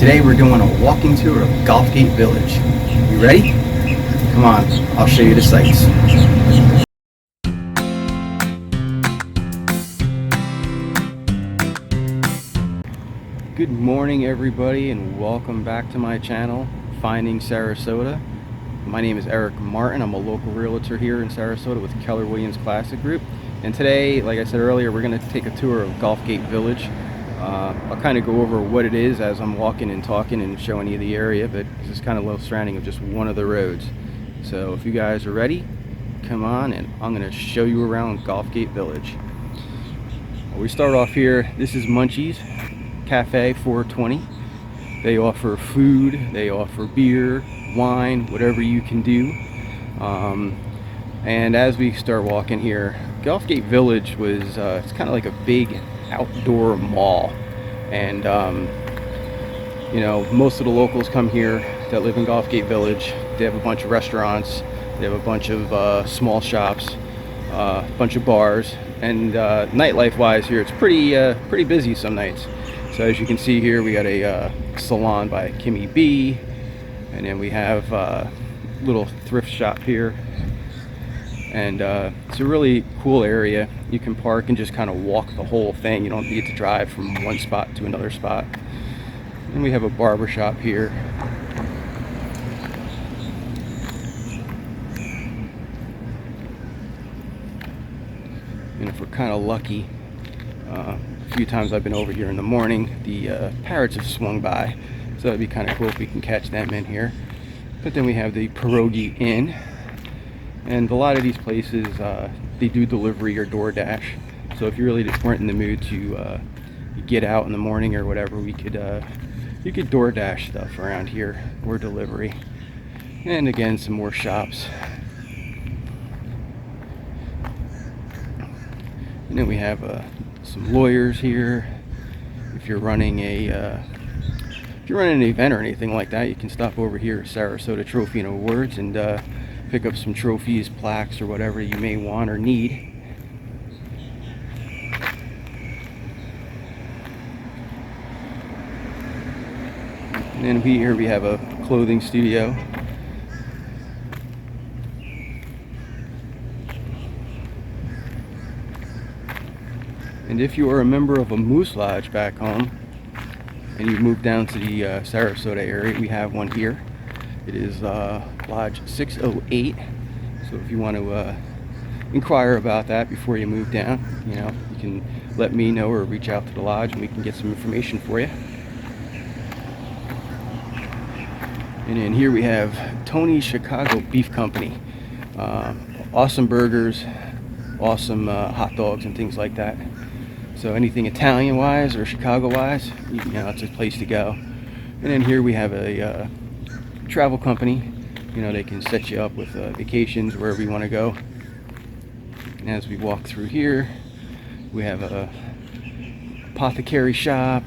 Today we're doing a walking tour of Golfgate Village. You ready? Come on, I'll show you the sights. Good morning everybody, and welcome back to my channel, Finding Sarasota. My name is Eric Martin. I'm a local realtor here in Sarasota with Keller Williams Classic Group. And today, like I said earlier, we're going to take a tour of Golfgate Village. I'll kind of go over what it is as I'm walking and talking and showing you the area, but this is kind of a little surrounding of just one of the roads. So if you guys are ready, come on, and I'm going to show you around Golfgate Village. We start off here. This is Munchie's Cafe 420. They offer food, they offer beer, wine, whatever you can do. And as we start walking here, Golfgate Village was it's kind of like a big outdoor mall, and you know, most of the locals come here that live in Golfgate Village. They have a bunch of restaurants, they have a bunch of small shops, a bunch of bars, and nightlife wise here it's pretty busy some nights. So as you can see here, we got a salon by Kimmy B, and then we have a little thrift shop here. And it's a really cool area. You can park and just kind of walk the whole thing. You don't need to drive from one spot to another spot. And we have a barber shop here. And if we're kind of lucky, a few times I've been over here in the morning, the parrots have swung by. So it'd be kind of cool if we can catch them in here. But then we have the Pierogi Inn. And a lot of these places, they do delivery or DoorDash. So if you really weren't in the mood to get out in the morning or whatever, you could DoorDash stuff around here, or delivery. And again, some more shops. And then we have some lawyers here. If you're running an event or anything like that, you can stop over here at Sarasota Trophy and Awards and pick up some trophies, plaques, or whatever you may want or need. And then here we have a clothing studio. And if you are a member of a Moose Lodge back home and you move down to the Sarasota area, we have one here. It is Lodge 608. So if you want to inquire about that before you move down, you know, you can let me know or reach out to the lodge and we can get some information for you. And then here we have Tony's Chicago Beef Company. Awesome burgers, awesome hot dogs and things like that. So anything Italian wise or Chicago wise, you know, it's a place to go. And then here we have a travel company. You know, they can set you up with vacations wherever you want to go. And as we walk through here, we have a apothecary shop,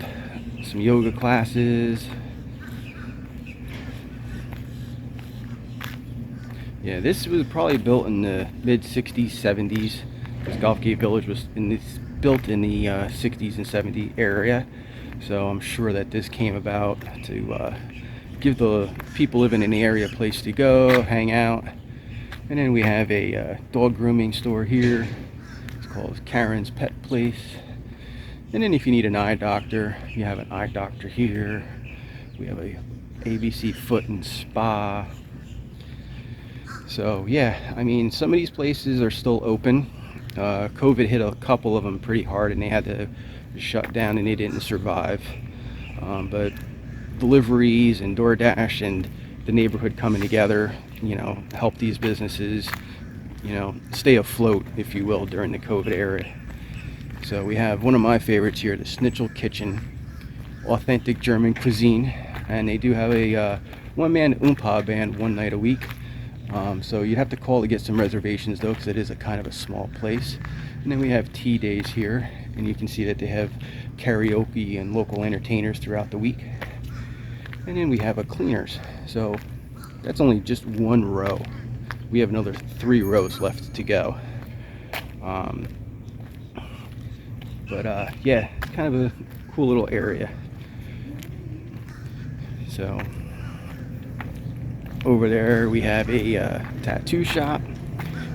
some yoga classes. Yeah, this was probably built in the mid 60s, 70s, because Golfgate Village was built in the 60s and 70s area. So I'm sure that this came about to give the people living in the area a place to go, hang out. And then we have a dog grooming store here. It's called Karen's Pet Place. And then if you need an eye doctor, you have an eye doctor here. We have a ABC Foot and Spa. So yeah, I mean, some of these places are still open. COVID hit a couple of them pretty hard and they had to shut down and they didn't survive. But deliveries and DoorDash and the neighborhood coming together, you know, help these businesses, you know, stay afloat, if you will, during the COVID era. So we have one of my favorites here, the Schnitzel Kitchen, authentic German cuisine, and they do have a one-man Oompa band one night a week. So you'd have to call to get some reservations though, because it is a kind of a small place. And then we have tea days here, and you can see that they have karaoke and local entertainers throughout the week. And then we have a cleaners. So that's only just one row. We have another 3 rows left to go. Yeah, it's kind of a cool little area. So over there we have a tattoo shop.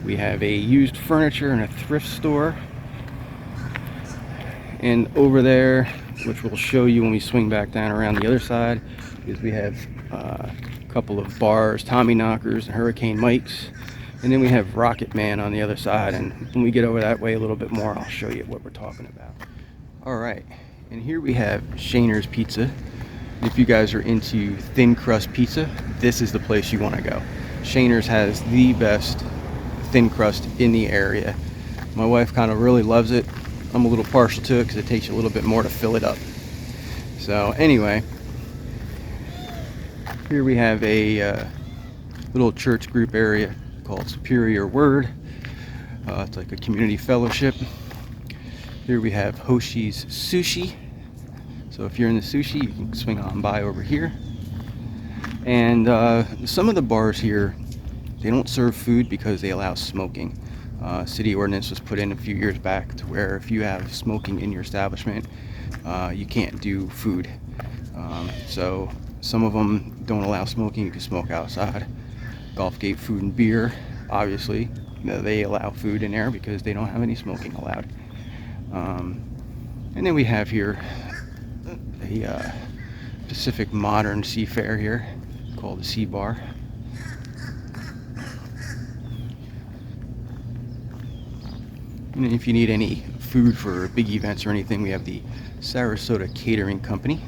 We have a used furniture and a thrift store. And over there, which we'll show you when we swing back down around the other side, is we have a couple of bars, Tommy Knockers and Hurricane Mike's. And then we have Rocket Man on the other side. And when we get over that way a little bit more, I'll show you what we're talking about. All right, and here we have Shaner's Pizza. If you guys are into thin crust pizza, this is the place you want to go. Shaner's has the best thin crust in the area. My wife kind of really loves it. I'm a little partial to it because it takes you a little bit more to fill it up. So anyway, here we have a little church group area called Superior Word. It's like a community fellowship. Here we have Hoshi's Sushi. So if you're in the sushi, you can swing on by over here. And some of the bars here, they don't serve food because they allow smoking. City ordinance was put in a few years back to where if you have smoking in your establishment, you can't do food. So some of them don't allow smoking. You can smoke outside. Golfgate Food and Beer, obviously, they allow food in there because they don't have any smoking allowed. And then we have here a Pacific Modern Seafair here called the Sea Bar. And if you need any food for big events or anything, we have the Sarasota Catering Company.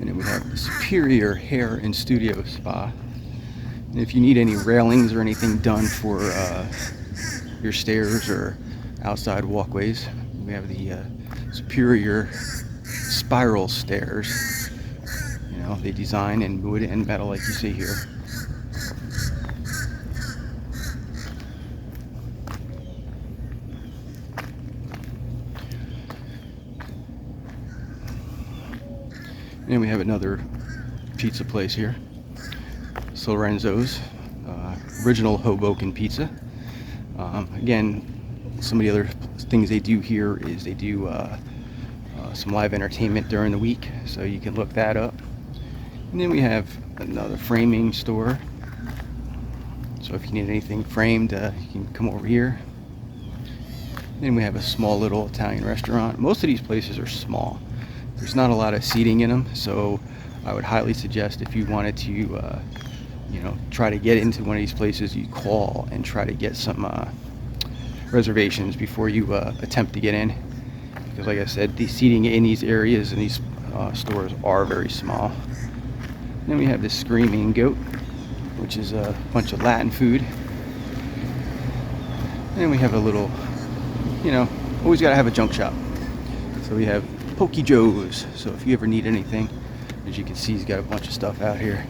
And then we have the Superior Hair and Studio Spa. And if you need any railings or anything done for your stairs or outside walkways, we have the Superior Spiral Stairs. You know, they design in wood and metal like you see here. And we have another pizza place here, Lorenzo's, original Hoboken pizza. Again, some of the other things they do here is they do some live entertainment during the week, so you can look that up. And then we have another framing store, so if you need anything framed, you can come over here. Then we have a small little Italian restaurant. Most of these places are small. There's not a lot of seating in them, so I would highly suggest if you wanted to, you know, try to get into one of these places, you call and try to get some reservations before you attempt to get in. Because like I said, the seating in these areas and these stores are very small. Then we have this Screaming Goat, which is a bunch of Latin food. And then we have a little, you know, always got to have a junk shop. So we have Pokey Joe's. So if you ever need anything, as you can see, he's got a bunch of stuff out here.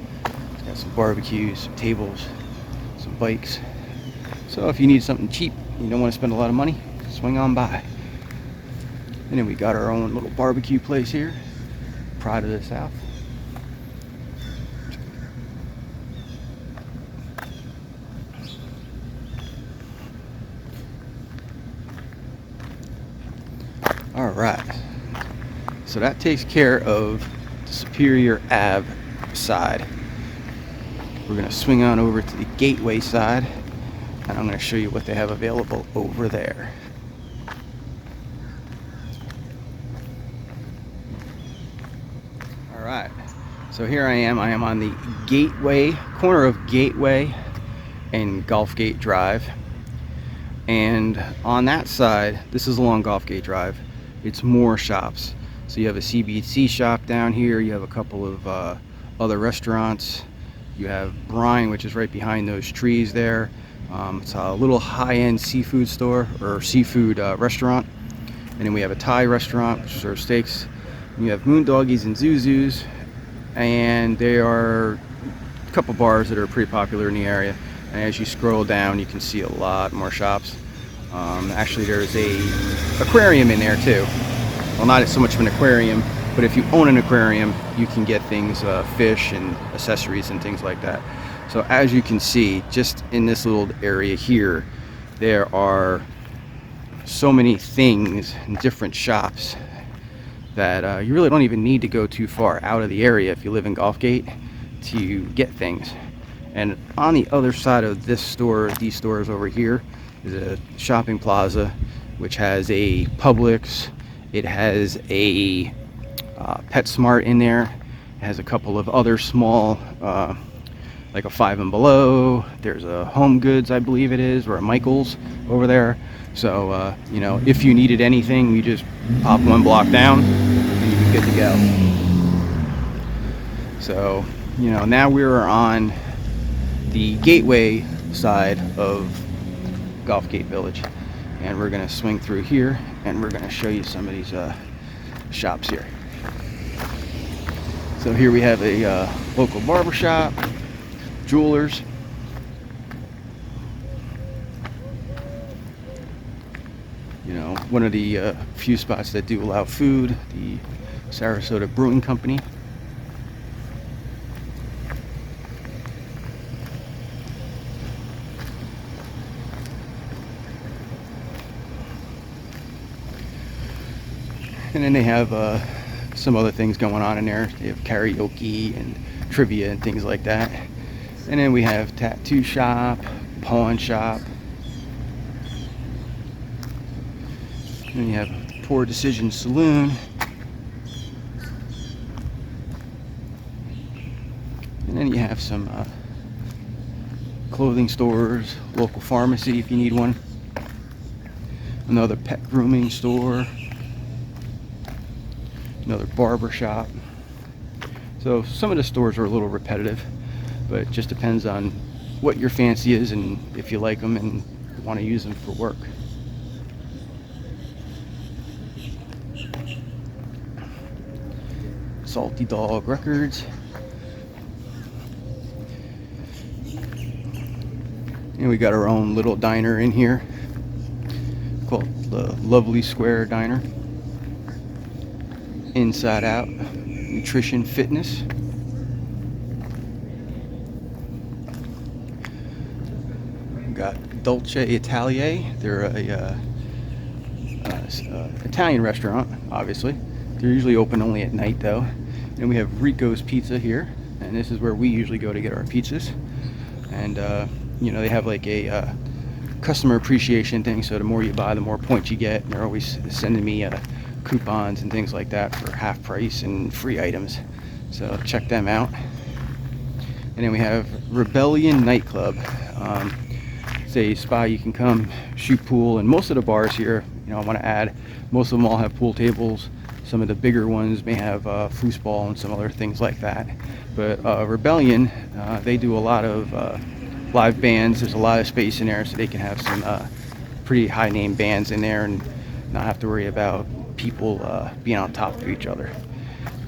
He's got some barbecues, some tables, some bikes. So if you need something cheap, you don't want to spend a lot of money, swing on by. And then we got our own little barbecue place here, Pride of the South. All right, so that takes care of the Superior Ave side. We're gonna swing on over to the Gateway side, and I'm gonna show you what they have available over there. All right, so here I am on the Gateway, corner of Gateway and Golfgate Drive. And on that side, this is along Golfgate Drive, it's more shops. So you have a CBC shop down here, you have a couple of other restaurants, you have Brine, which is right behind those trees there. It's a little high-end seafood store or seafood restaurant. And then we have a Thai restaurant which serves steaks. You have Moondoggies and Zuzu's, and they are a couple bars that are pretty popular in the area. And as you scroll down, you can see a lot more shops. Actually, there's a aquarium in there too. Well, not so much of an aquarium, but if you own an aquarium, you can get things, fish and accessories and things like that. So as you can see, just in this little area here, there are so many things and different shops that you really don't even need to go too far out of the area if you live in Gulfgate to get things. And on the other side of this store, these stores over here, is a shopping plaza which has a Publix. It has a PetSmart in there. It has a couple of other small, like a Five and Below. There's a Home Goods, I believe it is, or a Michael's over there. So, you know, if you needed anything, you just pop one block down and you'd be good to go. So, you know, now we're on the gateway side of Gulfgate Village, and we're going to swing through here and we're going to show you some of these shops here. So here we have a local barber shop, jewelers, you know, one of the few spots that do allow food, the Sarasota Brewing Company. And then they have some other things going on in there. They have karaoke and trivia and things like that. And then we have tattoo shop, pawn shop. And then you have Poor Decision Saloon. And then you have some clothing stores, local pharmacy if you need one. Another pet grooming store. Another barber shop. So some of the stores are a little repetitive, but it just depends on what your fancy is and if you like them and want to use them for work. Salty Dog Records. And we got our own little diner in here called the Lovely Square Diner. Inside Out Nutrition Fitness. We've got Dolce Italier. They're a Italian restaurant, obviously. They're usually open only at night though. And we have Rico's Pizza here, and this is where we usually go to get our pizzas. And you know, they have like a customer appreciation thing, so the more you buy, the more points you get. And they're always sending me coupons and things like that for half price and free items, so check them out. And then we have Rebellion Nightclub. It's a spot you can come shoot pool, and most of the bars here, you know, I want to add, most of them all have pool tables. Some of the bigger ones may have foosball and some other things like that, but Rebellion, they do a lot of live bands. There's a lot of space in there, so they can have some pretty high name bands in there and not have to worry about people being on top of each other.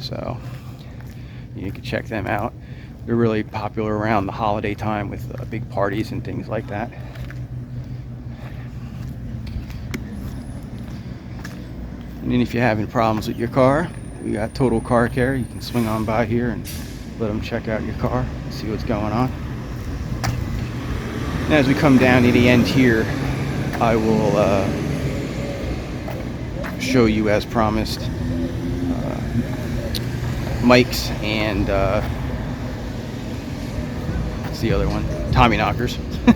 So you can check them out. They're really popular around the holiday time with big parties and things like that. And then if you're having problems with your car, we got Total Car Care. You can swing on by here and let them check out your car and see what's going on. And as we come down to the end here, I will show you, as promised, Mike's and what's the other one? Tommy Knockers. A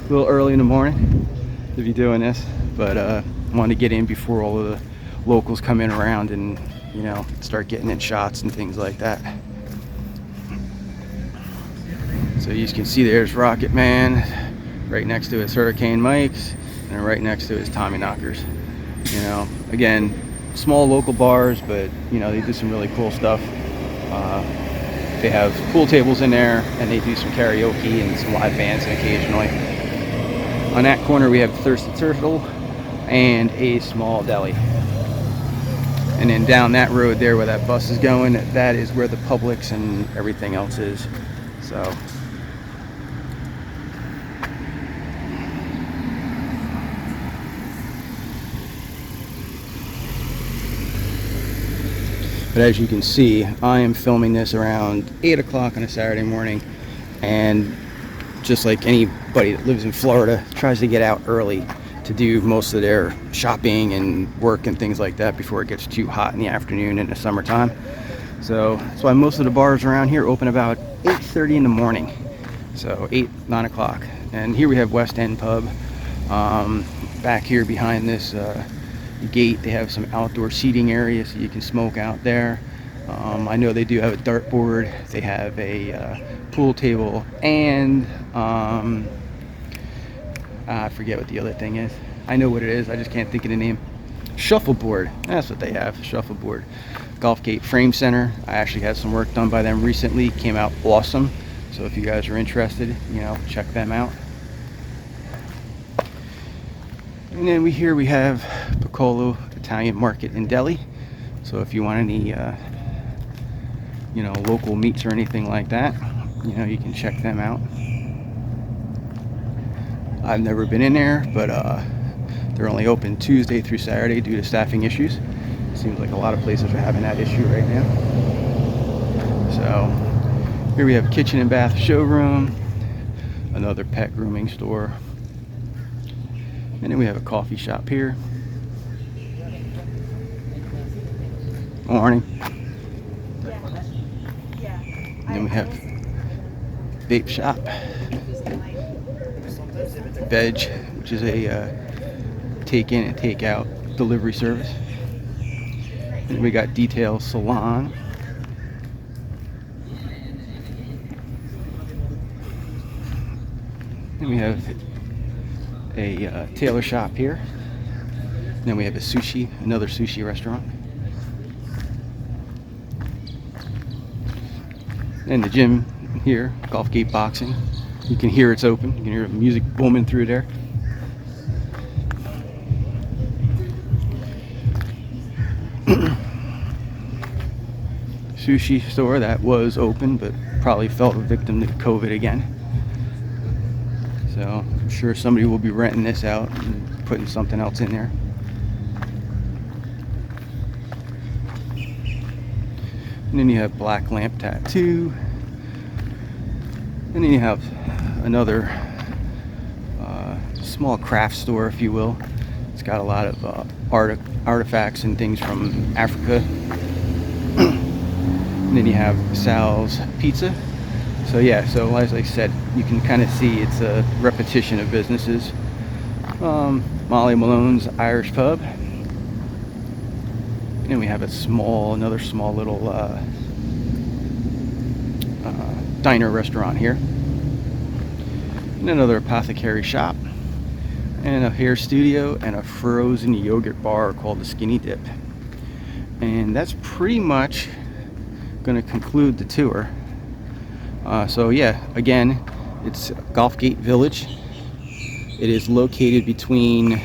little early in the morning to be doing this, but I wanted to get in before all of the locals come in around and, you know, start getting in shots and things like that. So you can see there's Rocket Man, right next to his Hurricane Mike's, and right next to his Tommy Knockers. You know, again, small local bars, but you know, they do some really cool stuff. They have pool tables in there, and they do some karaoke and some live bands occasionally. On that corner we have Thirsty Turtle and a small deli. And then down that road there where that bus is going, that is where the Publix and everything else is. So but as you can see, I am filming this around 8 o'clock on a Saturday morning, and just like anybody that lives in Florida, tries to get out early to do most of their shopping and work and things like that before it gets too hot in the afternoon in the summertime. So that's why most of the bars around here open about 8:30 in the morning. So 9 o'clock. And here we have West End Pub. Back here behind this gate, they have some outdoor seating areas so you can smoke out there. I know they do have a dartboard. They have a pool table, and I forget what the other thing is. I know what it is, I just can't think of the name. Shuffleboard, that's what they have, shuffleboard. Golfgate Frame Center, I actually had some work done by them recently, came out awesome. So if you guys are interested, you know, check them out. And then here we have Piccolo Italian Market in Delhi. So if you want any, you know, local meats or anything like that, you know, you can check them out. I've never been in there, but they're only open Tuesday through Saturday due to staffing issues. Seems like a lot of places are having that issue right now. So here we have kitchen and bath showroom, another pet grooming store, and then we have a coffee shop here. Morning. And then we have vape shop, Veg, which is a take in and take out delivery service. And we got Detail Salon. And we have a tailor shop here. And then we have another sushi restaurant. And the gym here, Golfgate Boxing. You can hear it's open. You can hear music booming through there. Sushi store that was open but probably fell a victim to COVID again. So I'm sure somebody will be renting this out and putting something else in there. And then you have Black Lamp Tattoo. And then you have another small craft store, if you will. It's got a lot of artifacts and things from Africa. And then you have Sal's Pizza. So yeah, so as I said, you can kind of see it's a repetition of businesses. Molly Malone's Irish Pub. And we have another small little diner restaurant here. And another apothecary shop. And a hair studio and a frozen yogurt bar called the Skinny Dip. And that's pretty much going to conclude the tour. So yeah, again, it's Golfgate Village. It is located between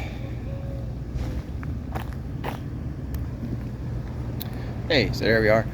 so there we are.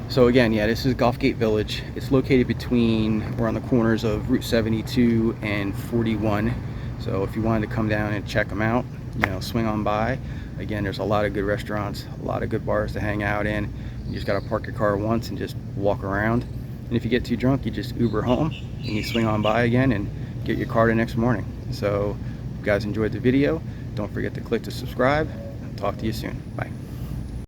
So again, yeah, this is Golfgate Village. It's located between, we're on the corners of Route 72 and 41. So if you wanted to come down and check them out, you know, swing on by. Again, there's a lot of good restaurants, a lot of good bars to hang out in. You just gotta park your car once and just walk around. And if you get too drunk, you just Uber home and you swing on by again and get your car the next morning. So if you guys enjoyed the video, don't forget to click to subscribe. Talk to you soon. Bye.